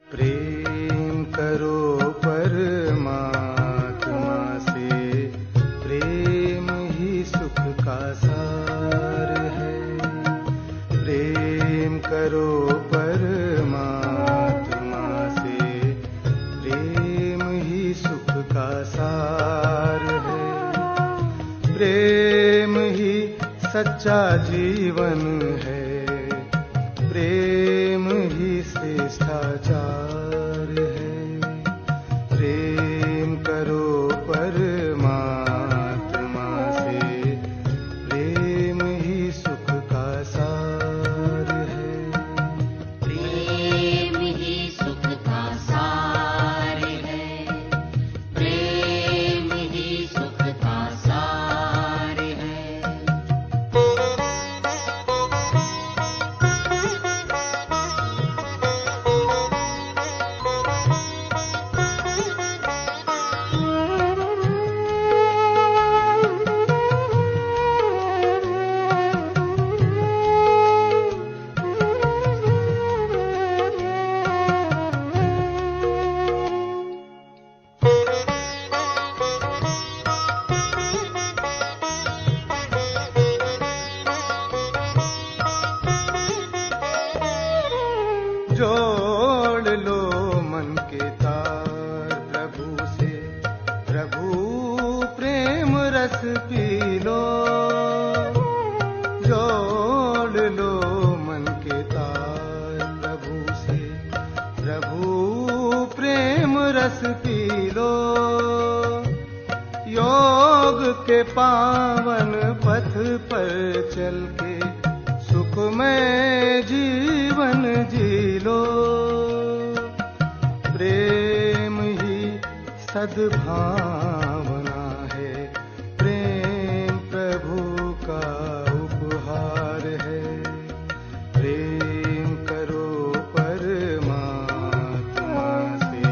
प्रेम करो परमात्मा से, प्रेम ही सुख का सार है। प्रेम करो परमात्मा से, प्रेम ही सुख का सार है। प्रेम ही सच्चा जीवन है, प्रेम ही श्रेष्ठाचार है। प्रेम करो परमात्मा से, प्रेम ही सुख का सार है। प्रेम ही सुख का सार है, प्रेम ही सुख का सार है। जोड़ लो मन के तार प्रभु से, प्रभु प्रेम रस पी लो। जोड़ लो मन के तार प्रभु से, प्रभु प्रेम रस पी लो। योग के पावन पथ पर चल के सुखमय जीवन जी लो। प्रेम ही सद्भावना है, प्रेम प्रभु का उपहार है। प्रेम करो परमात्मा से,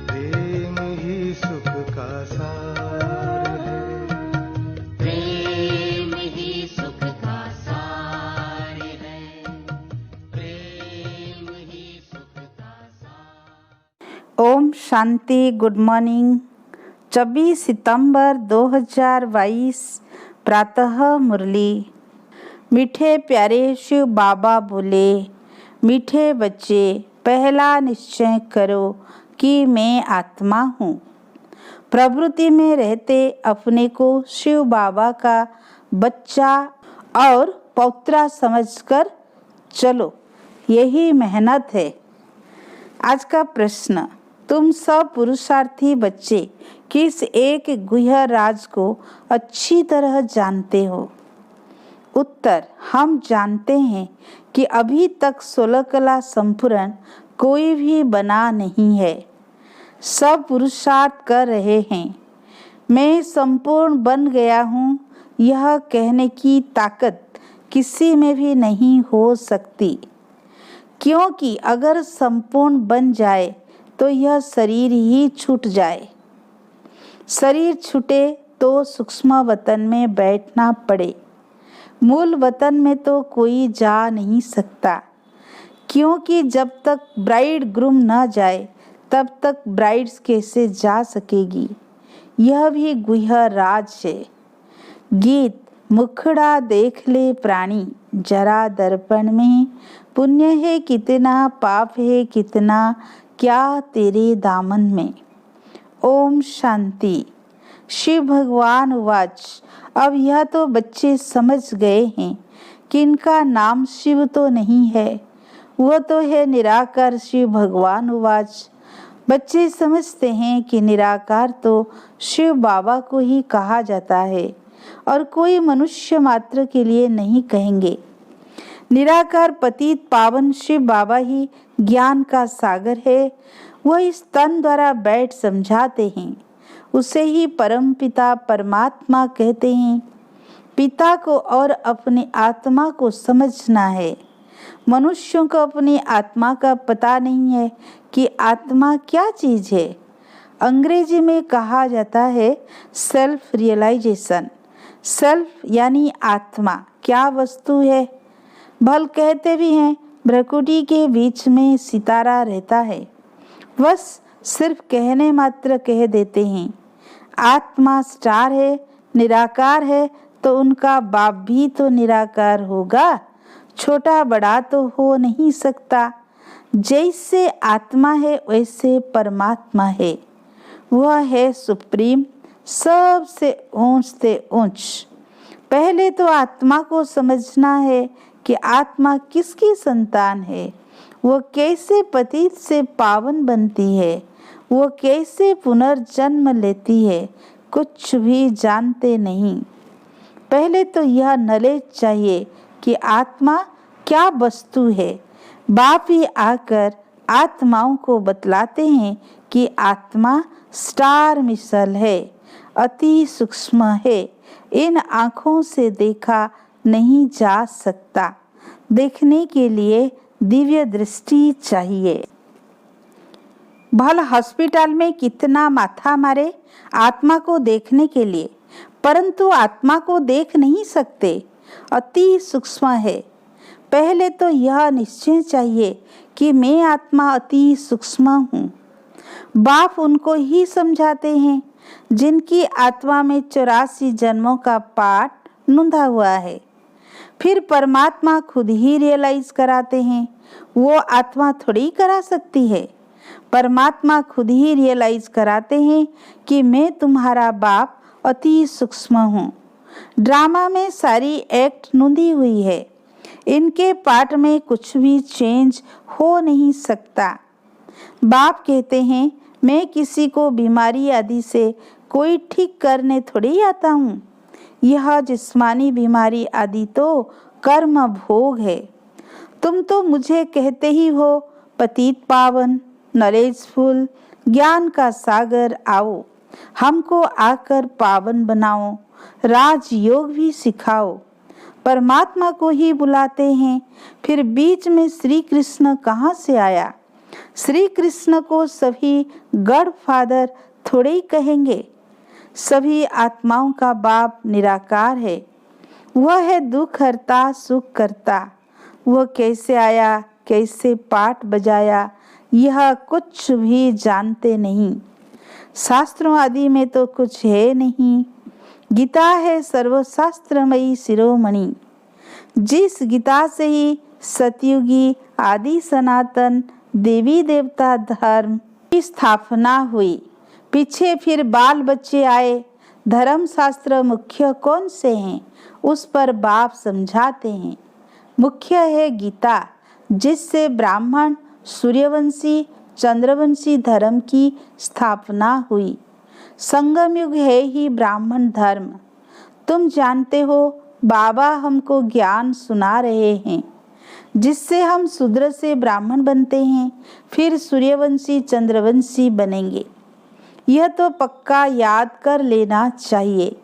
प्रेम ही सुख का सार है। प्रेम ही सुख का सार है, प्रेम ही सुख का सार। ओम शांति। Good morning. 24 सितंबर 2022 प्रातः मुरली। मीठे प्यारे शिव बाबा बोले, मीठे बच्चे पहला निश्चय करो कि मैं आत्मा हूँ। प्रवृत्ति में रहते अपने को शिव बाबा का बच्चा और पौत्रा समझकर चलो, यही मेहनत है। आज का प्रश्न, तुम सब पुरुषार्थी बच्चे किस एक गुह्य राज को अच्छी तरह जानते हो? उत्तर, हम जानते हैं कि अभी तक 16 कला संपूर्ण कोई भी बना नहीं है। सब पुरुषार्थ कर रहे हैं। मैं संपूर्ण बन गया हूँ, यह कहने की ताकत किसी में भी नहीं हो सकती, क्योंकि अगर संपूर्ण बन जाए तो यह शरीर ही छूट जाए। शरीर छूटे तो सूक्ष्म वतन में बैठना पड़े। मूल वतन में तो कोई जा नहीं सकता, क्योंकि जब तक ब्राइड ग्रूम न जाए तब तक ब्राइड्स कैसे जा सकेगी। यह भी गुह्य राज है। गीत, मुखड़ा देख ले प्राणी जरा दर्पण में, पुण्य है कितना पाप है कितना क्या तेरे दामन में। ओम शांति। शिव भगवान उवाच। अब यह तो बच्चे समझ गए हैं कि इनका नाम शिव तो नहीं है, वह तो है निराकार शिव भगवान उवाच। बच्चे समझते हैं कि निराकार तो शिव बाबा को ही कहा जाता है और कोई मनुष्य मात्र के लिए नहीं कहेंगे। निराकार पतित पावन शिव बाबा ही ज्ञान का सागर है। वह इस तन द्वारा बैठ समझाते हैं। उसे ही परम पिता परमात्मा कहते हैं। पिता को और अपनी आत्मा को समझना है। मनुष्यों को अपनी आत्मा का पता नहीं है कि आत्मा क्या चीज है। अंग्रेजी में कहा जाता है सेल्फ रियलाइजेशन। सेल्फ यानी आत्मा क्या वस्तु है। भल कहते भी हैं भ्रकुटी के बीच में सितारा रहता है। बस सिर्फ कहने मात्र कह देते हैं। आत्मा स्टार है, निराकार है, तो उनका बाप भी तो निराकार होगा, छोटा बड़ा तो हो नहीं सकता। जैसे आत्मा है वैसे परमात्मा है। वह है सुप्रीम, सबसे ऊंच से ऊंच। पहले तो आत्मा को समझना है कि आत्मा किसकी संतान है, वो कैसे पतित से पावन बनती है, वो कैसे पुनर्जन्म लेती है, कुछ भी जानते नहीं। पहले तो यह नॉलेज चाहिए कि आत्मा क्या वस्तु है। बाप ही आकर आत्माओं को बतलाते हैं कि आत्मा स्टार मिसल है, अति सूक्ष्म है, इन आँखों से देखा नहीं जा सकता। देखने के लिए दिव्य दृष्टि चाहिए। भला हॉस्पिटल में कितना माथा मारे आत्मा को देखने के लिए, परंतु आत्मा को देख नहीं सकते, अति सूक्ष्म है। पहले तो यह निश्चय चाहिए कि मैं आत्मा अति सूक्ष्म हूँ। बाप उनको ही समझाते हैं जिनकी आत्मा में 84 जन्मों का पाठ नूंधा हुआ है। फिर परमात्मा खुद ही रियलाइज कराते हैं, वो आत्मा थोड़ी करा सकती है। परमात्मा खुद ही रियलाइज कराते हैं कि मैं तुम्हारा बाप अति सूक्ष्म हूँ। ड्रामा में सारी एक्ट नूंधी हुई है, इनके पाठ में कुछ भी चेंज हो नहीं सकता। बाप कहते हैं मैं किसी को बीमारी आदि से कोई ठीक करने थोड़ी आता हूँ। यह जिस्मानी बीमारी आदि तो कर्म भोग है। तुम तो मुझे कहते ही हो पतित पावन, नॉलेजफुल, ज्ञान का सागर आओ, हमको आकर पावन बनाओ, राजयोग भी सिखाओ। परमात्मा को ही बुलाते हैं। फिर बीच में श्री कृष्ण कहाँ से आया? श्री कृष्ण को सभी गॉड फादर थोड़े ही कहेंगे। सभी आत्माओं का बाप निराकार है। वह है दुख हरता, सुख करता। वह कैसे आया, कैसे पाठ बजाया, यह कुछ भी जानते नहीं। शास्त्रों आदि में तो कुछ है नहीं। गीता है सर्वशास्त्रमयी शिरोमणि। जिस गीता से ही सतयुगी आदि सनातन देवी देवता धर्म की स्थापना हुई। पीछे फिर बाल बच्चे आए। धर्म शास्त्र मुख्य कौन से हैं, उस पर बाप समझाते हैं। मुख्य है गीता, जिससे ब्राह्मण, सूर्यवंशी, चंद्रवंशी धर्म की स्थापना हुई। संगम युग है ही ब्राह्मण धर्म। तुम जानते हो बाबा हमको ज्ञान सुना रहे हैं, जिससे हम शूद्र से ब्राह्मण बनते हैं, फिर सूर्यवंशी, चंद्रवंशी बनेंगे। यह तो पक्का याद कर लेना चाहिए।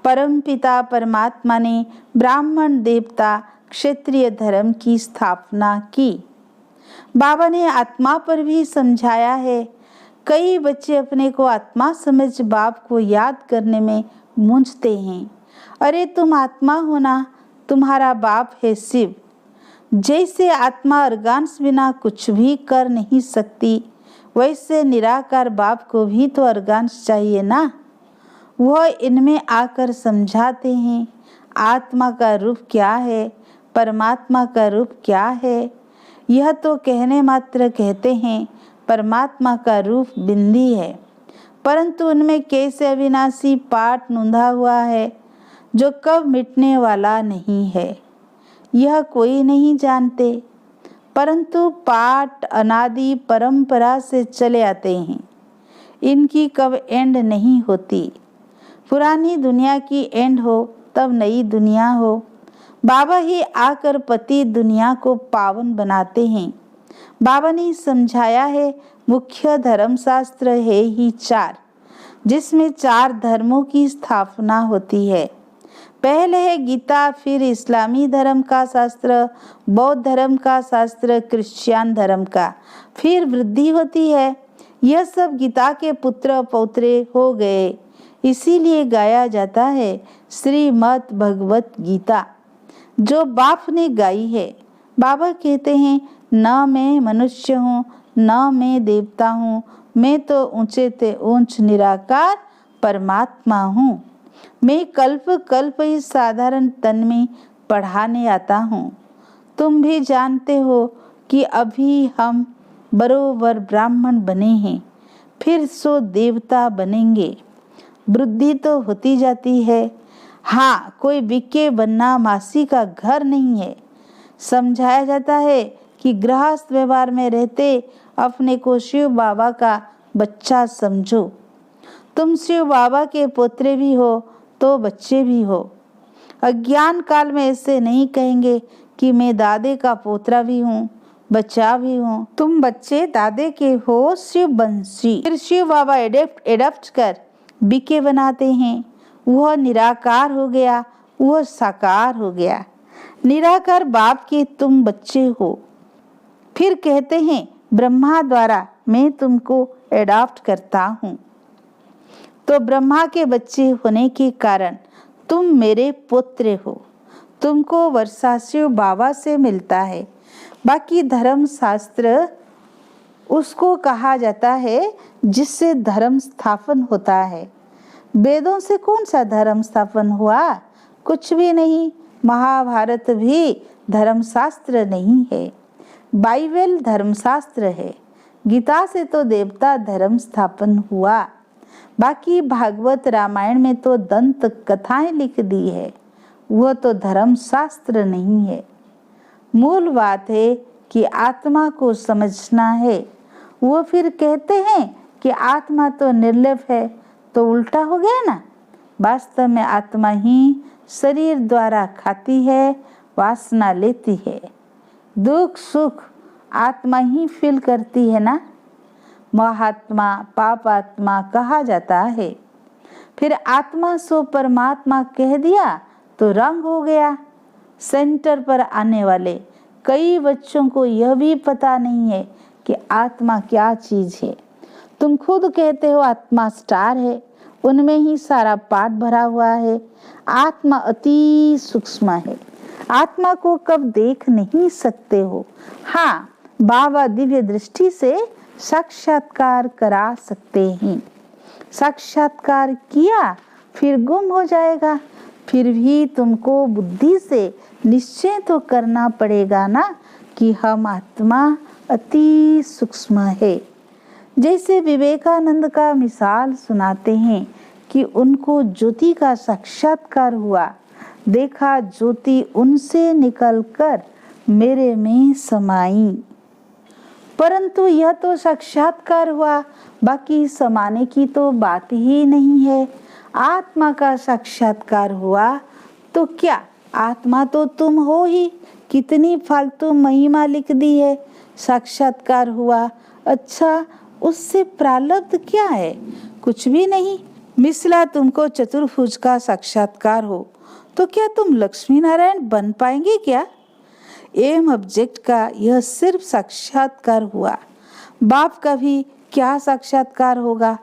परमपिता परमात्मा ने ब्राह्मण, देवता, क्षत्रिय धर्म की स्थापना की। बाबा ने आत्मा पर भी समझाया है। कई बच्चे अपने को आत्मा समझ बाप को याद करने में मूंझते हैं। अरे तुम आत्मा हो ना, तुम्हारा बाप है शिव। जैसे आत्मा अर्गान्स बिना कुछ भी कर नहीं सकती, वैसे निराकार बाप को भी तो अर्गान्स चाहिए ना। वह इनमें आकर समझाते हैं आत्मा का रूप क्या है, परमात्मा का रूप क्या है। यह तो कहने मात्र कहते हैं परमात्मा का रूप बिंदी है, परंतु उनमें कैसे अविनाशी पाठ नूंधा हुआ है जो कब मिटने वाला नहीं है, यह कोई नहीं जानते। परंतु पाठ अनादि परंपरा से चले आते हैं, इनकी कब एंड नहीं होती। पुरानी दुनिया की एंड हो तब नई दुनिया हो। बाबा ही आकर पति दुनिया को पावन बनाते हैं। बाबा ने समझाया है मुख्य धर्मशास्त्र है ही 4, जिसमें 4 धर्मों की स्थापना होती है। पहले है गीता, फिर इस्लामी धर्म का शास्त्र, बौद्ध धर्म का शास्त्र, क्रिश्चियन धर्म का, फिर वृद्धि होती है। यह सब गीता के पुत्र पौत्रे हो गए। इसीलिए गाया जाता है श्रीमद् भगवत गीता, जो बाप ने गाई है। बाबा कहते हैं, न मैं मनुष्य हूँ, न मैं देवता हूँ, मैं तो ऊंचे ते ऊंच निराकार परमात्मा हूँ। मैं कल्प कल्प इस साधारण तन में पढ़ाने आता हूँ। तुम भी जानते हो कि अभी हम बरोबर ब्राह्मण बने हैं, फिर सो देवता बनेंगे। वृद्धि तो होती जाती है। हाँ, कोई बिके बनना मासी का घर नहीं है। समझाया जाता है कि गृहस्थ व्यवहार में रहते अपने को शिव बाबा का बच्चा समझो। तुम शिव बाबा के पोत्रे भी हो तो बच्चे भी हो। अज्ञान काल में ऐसे नहीं कहेंगे कि मैं दादे का पोतरा भी हूँ, बच्चा भी हूँ। तुम बच्चे दादे के हो, शिव बंशी। फिर शिव बाबा एडप्ट कर बीके बनाते हैं। वह निराकार हो गया, वह साकार हो गया। निराकार बाप के तुम बच्चे हो। फिर कहते हैं, ब्रह्मा द्वारा मैं तुमको एडॉप्ट करता हूँ। तो ब्रह्मा के बच्चे होने के कारण तुम मेरे पुत्र हो। तुमको वर्षा शिव बाबा से मिलता है। बाकी धर्म शास्त्र उसको कहा जाता है जिससे धर्म स्थापन होता है। वेदों से कौन सा धर्म स्थापन हुआ? कुछ भी नहीं। महाभारत भी धर्मशास्त्र नहीं है, बाइबल धर्मशास्त्र है। गीता से तो देवता धर्म स्थापन हुआ। बाकी भागवत रामायण में तो दंत कथाएं लिख दी है, वह तो धर्मशास्त्र नहीं है। मूल बात है कि आत्मा को समझना है। वो फिर कहते हैं कि आत्मा तो निर्लेप है, तो उल्टा हो गया ना। वास्तव में आत्मा ही शरीर द्वारा खाती है, वासना लेती है। दुख सुख आत्मा ही फील करती है ना। महात्मा पापात्मा कहा जाता है। फिर आत्मा सो परमात्मा कह दिया तो रंग हो गया। सेंटर पर आने वाले कई बच्चों को यह भी पता नहीं है कि आत्मा क्या चीज है। तुम खुद कहते हो आत्मा स्टार है, उनमें ही सारा पाठ भरा हुआ है। आत्मा अति सूक्ष्म है। आत्मा को कब देख नहीं सकते हो। हाँ, बाबा दिव्य दृष्टि से साक्षात्कार करा सकते हैं। साक्षात्कार किया फिर गुम हो जाएगा। फिर भी तुमको बुद्धि से निश्चय तो करना पड़ेगा ना कि हम आत्मा अति सूक्ष्म है। जैसे विवेकानंद का मिसाल सुनाते हैं कि उनको ज्योति का साक्षात्कार हुआ। देखा ज्योति उनसे निकलकर मेरे में समाई। परंतु यह तो साक्षात्कार हुआ, बाकी समाने की तो बात ही नहीं है। आत्मा का साक्षात्कार हुआ तो क्या, आत्मा तो तुम हो ही। कितनी फालतू महिमा लिख दी है। साक्षात्कार हुआ, अच्छा उससे प्रारब्ध क्या है? कुछ भी नहीं। मिसला तुमको चतुर्भुज का साक्षात्कार हो तो क्या तुम लक्ष्मी नारायण बन पाएंगे क्या? एम ऑब्जेक्ट का यह सिर्फ साक्षात्कार हुआ। बाप का भी क्या साक्षात्कार होगा?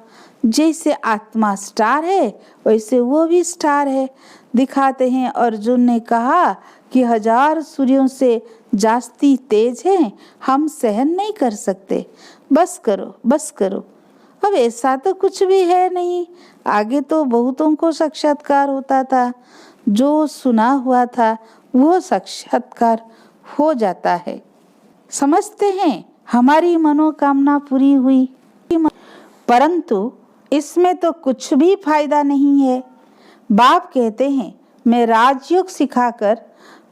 जैसे आत्मा स्टार है वैसे वो भी स्टार है। दिखाते हैं अर्जुन ने कहा कि 1000 सूर्यों से जास्ती तेज है, हम सहन नहीं कर सकते। बस करो बस करो। अब ऐसा तो कुछ भी है नहीं। आगे तो बहुतों को साक्षात्कार होता था। जो सुना हुआ था वो साक्षात्कार हो जाता है। समझते हैं हमारी मनोकामना पूरी हुई, परंतु इसमें तो कुछ भी फायदा नहीं है। बाप कहते हैं, मैं राजयोग सिखाकर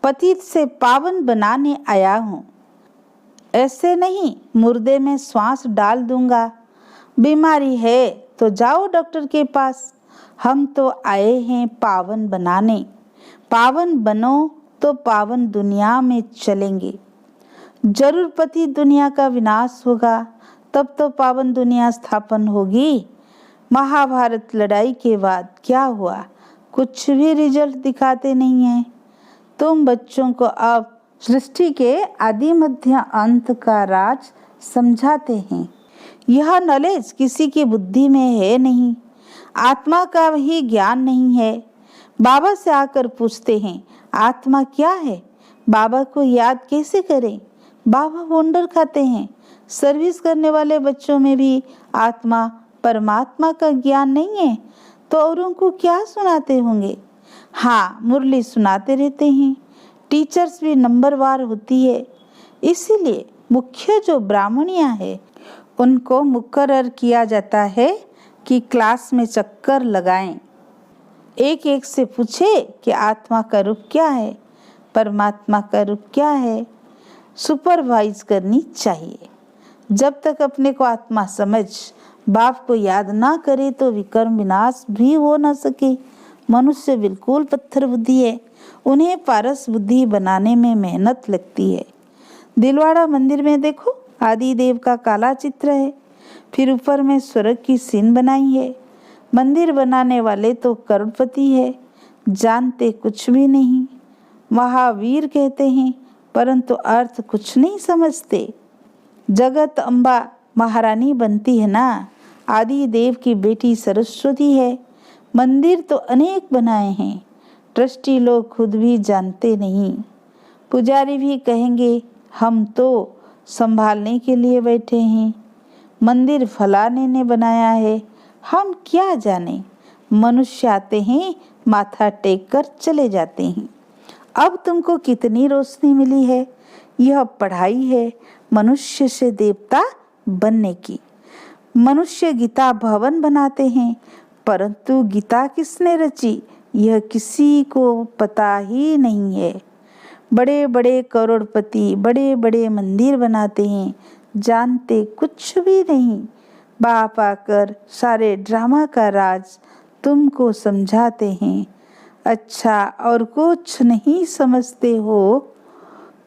पतित से पावन बनाने आया हूँ। ऐसे नहीं मुर्दे में श्वास डाल दूंगा। बीमारी है तो जाओ डॉक्टर के पास। हम तो आए हैं पावन बनाने। पावन बनो तो पावन दुनिया में चलेंगे। जरूर पति दुनिया का विनाश होगा, तब तो पावन दुनिया स्थापन होगी। महाभारत लड़ाई के बाद क्या हुआ? कुछ भी रिजल्ट दिखाते नहीं है। तुम बच्चों को अब सृष्टि के आदि मध्य अंत का राज समझाते हैं। यह नॉलेज किसी की बुद्धि में है नहीं। आत्मा का भी ज्ञान नहीं है। बाबा से आकर पूछते हैं, आत्मा क्या है? बाबा को याद कैसे करें? बाबा वंडर खाते हैं। सर्विस करने वाले बच्चों में भी आत्मा परमात्मा का ज्ञान नहीं है तो औरों को क्या सुनाते होंगे? हाँ, मुरली सुनाते रहते हैं। टीचर्स भी नंबरवार होती है। इसीलिए मुख्य जो ब्राह्मणियाँ है उनको मुकर्रर किया जाता है कि क्लास में चक्कर लगाएं, एक एक से पूछे कि आत्मा का रूप क्या है, परमात्मा का रूप क्या है। सुपरवाइज करनी चाहिए। जब तक अपने को आत्मा समझ बाप को याद ना करे तो विकर्म विनाश भी हो ना सके। मनुष्य बिल्कुल पत्थर बुद्धि है, उन्हें पारस बुद्धि बनाने में मेहनत लगती है। दिलवाड़ा मंदिर में देखो, आदि देव का काला चित्र है, फिर ऊपर में स्वर्ग की सीन बनाई है। मंदिर बनाने वाले तो करोड़पति है, जानते कुछ भी नहीं। महावीर कहते हैं परंतु अर्थ कुछ नहीं समझते। जगत अम्बा महारानी बनती है ना, आदि देव की बेटी सरस्वती है। मंदिर तो अनेक बनाए हैं, ट्रस्टी लोग खुद भी जानते नहीं। पुजारी भी कहेंगे हम तो संभालने के लिए बैठे हैं, मंदिर फलाने ने बनाया है, हम क्या जाने। मनुष्य आते हैं, माथा टेक कर चले जाते हैं। अब तुमको कितनी रोशनी मिली है। यह पढ़ाई है मनुष्य से देवता बनने की। मनुष्य गीता भवन बनाते हैं परंतु गीता किसने रची यह किसी को पता ही नहीं है। बड़े बड़े करोड़पति बड़े बड़े मंदिर बनाते हैं, जानते कुछ भी नहीं। बाप आकर सारे ड्रामा का राज तुमको समझाते हैं। अच्छा और कुछ नहीं समझते हो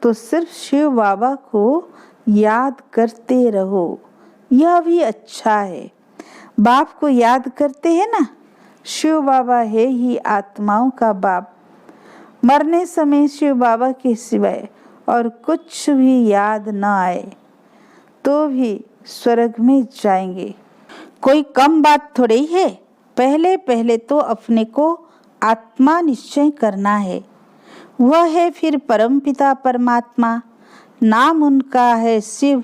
तो सिर्फ शिव बाबा को याद करते रहो, यह भी अच्छा है। बाप को याद करते हैं ना, शिव बाबा है ही आत्माओं का बाप। मरने समय शिव बाबा के सिवाय और कुछ भी याद न आए तो भी स्वर्ग में जाएंगे। कोई कम बात थोड़ी है। पहले पहले तो अपने को आत्मा निश्चय करना है। वह है फिर परमपिता परमात्मा, नाम उनका है शिव।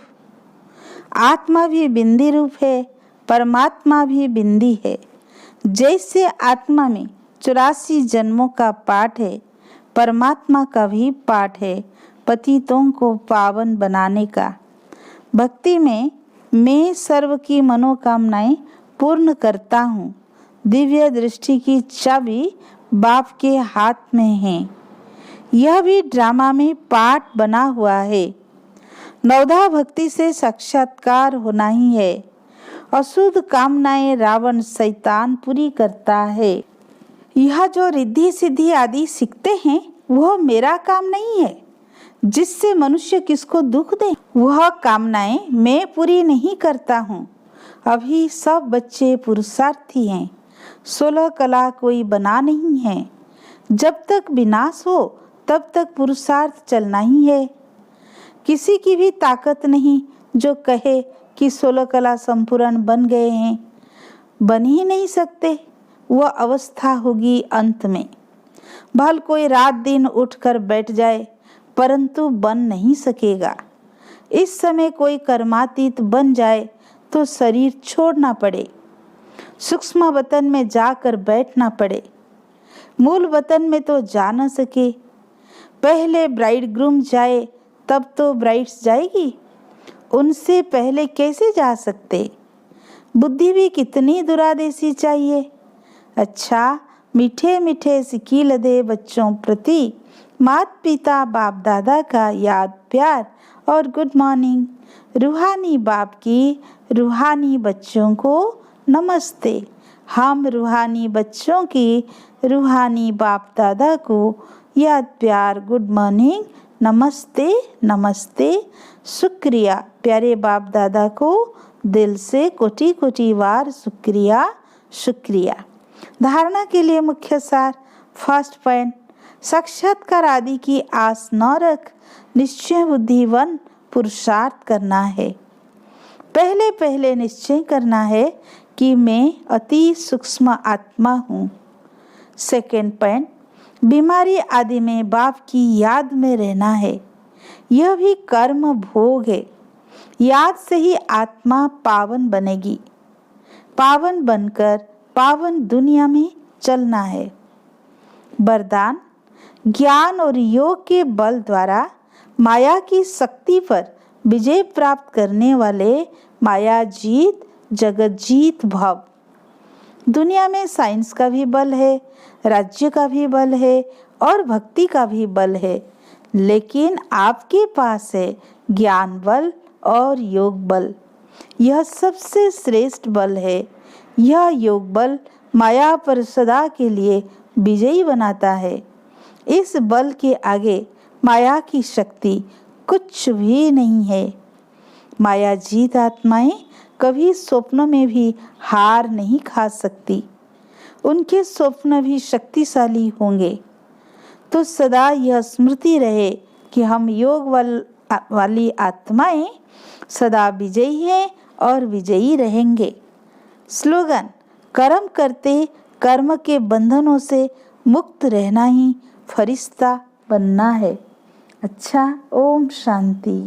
आत्मा भी बिंदी रूप है, परमात्मा भी बिंदी है। जैसे आत्मा में 84 जन्मों का पाठ है, परमात्मा का भी पाठ है पतितों को पावन बनाने का। भक्ति में मैं सर्व की मनोकामनाएं पूर्ण करता हूँ। दिव्य दृष्टि की चाबी बाप के हाथ में है। यह भी ड्रामा में पाठ बना हुआ है। नवधा भक्ति से साक्षात्कार होना ही है। अशुद्ध कामनाएं रावण शैतान पूरी करता है। यह जो रिद्धि सिद्धि आदि सीखते हैं वह मेरा काम नहीं है। जिससे मनुष्य किसको दुख दे वह कामनाएं मैं पूरी नहीं करता हूँ। अभी सब बच्चे पुरुषार्थी हैं, 16 कला कोई बना नहीं है। जब तक विनाश हो तब तक पुरुषार्थ चलना ही है। किसी की भी ताकत नहीं जो कहे कि 16 कला संपूर्ण बन गए हैं, बन ही नहीं सकते। वह अवस्था होगी अंत में। भल कोई रात दिन उठकर बैठ जाए परंतु बन नहीं सकेगा। इस समय कोई कर्मातीत बन जाए तो शरीर छोड़ना पड़े, सूक्ष्म वतन में जाकर बैठना पड़े। मूल वतन में तो जा न सके। पहले ब्राइड ग्रूम जाए तब तो ब्राइड्स जाएगी, उनसे पहले कैसे जा सकते। बुद्धि भी कितनी दुरादेशी चाहिए। अच्छा, मीठे मीठे सिकी लदे बच्चों प्रति माता पिता बाप दादा का याद प्यार और गुड मॉर्निंग। रूहानी बाप की रूहानी बच्चों को नमस्ते। हम रूहानी बच्चों की रूहानी बाप दादा को याद प्यार गुड मॉर्निंग नमस्ते नमस्ते शुक्रिया। प्यारे बाप दादा को दिल से कोटि कोटि बार शुक्रिया शुक्रिया। धारणा के लिए मुख्य सार। फर्स्ट पॉइंट, साक्षात्कार आदि की आस न रख, निश्चय बुद्धिवन पुरुषार्थ करना है। पहले पहले निश्चय करना है कि मैं अति सूक्ष्म आत्मा हूँ। सेकेंड पॉइंट, बीमारी आदि में बाप की याद में रहना है, यह भी कर्म भोग है। याद से ही आत्मा पावन बनेगी। पावन बनकर पावन दुनिया में चलना है। वरदान: ज्ञान और योग के बल द्वारा माया की शक्ति पर विजय प्राप्त करने वाले माया जीत जगत जीत भव। दुनिया में साइंस का भी बल है, राज्य का भी बल है और भक्ति का भी बल है, लेकिन आपके पास है ज्ञान बल और योग बल। यह सबसे श्रेष्ठ बल है। यह योग बल माया पर सदा के लिए विजयी बनाता है। इस बल के आगे माया की शक्ति कुछ भी नहीं है। माया जीत आत्माएं कभी स्वप्न में भी हार नहीं खा सकती। उनके स्वप्न भी शक्तिशाली होंगे। तो सदा यह स्मृति रहे कि हम योग वाली आत्माएं सदा विजयी हैं और विजयी रहेंगे। स्लोगन: कर्म करते कर्म के बंधनों से मुक्त रहना ही फरिश्ता बनना है। अच्छा, ओम शांति।